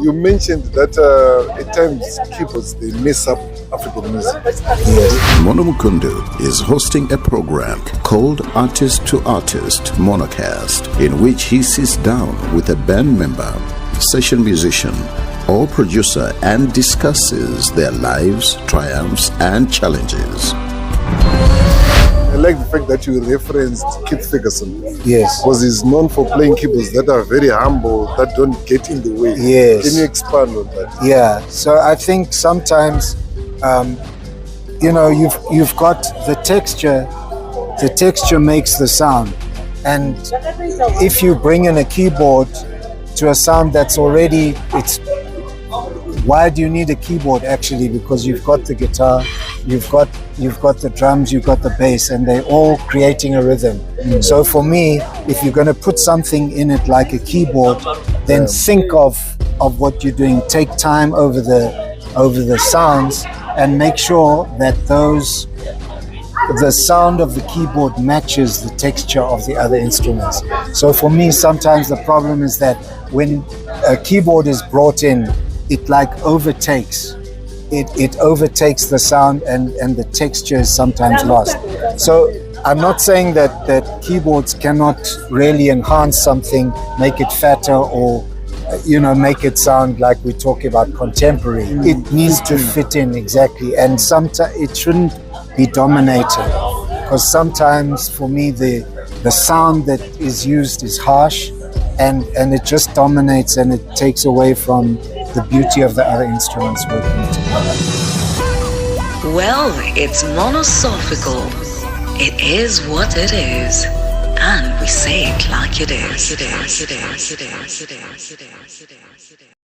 You mentioned that at times keyboards, they mess up African music. Mono Mukundu is hosting a program called Artist to Artist Monocast, in which he sits down with a band member, session musician, or producer and discusses their lives, triumphs, and challenges. I like the fact that you referenced Keith Ferguson. Yes. Because he's known for playing keyboards that are very humble, that don't get in the way. Yes. Can you expand on that? Yeah. So I think sometimes, you've got the texture. The texture makes the sound, and if you bring in a keyboard to a sound that's already, why do you need a keyboard actually? Because you've got the guitar, you've got the drums, you've got the bass, and they're all creating a rhythm. So for me, if you're going to put something in it like a keyboard, then think of what you're doing. Take time over the sounds and make sure that the sound of the keyboard matches the texture of the other instruments. So for me, sometimes the problem is that when a keyboard is brought in, it like overtakes. It overtakes the sound, and the texture is sometimes lost. So I'm not saying that keyboards cannot really enhance something, make it fatter, or make it sound like we're talking about contemporary. It needs to fit in exactly, and sometimes it shouldn't be dominated, because sometimes for me the sound that is used is harsh, and it just dominates, and it takes away from the beauty of the other instruments working together. Well, it's monosophical. It is what it is, and we say it like it is.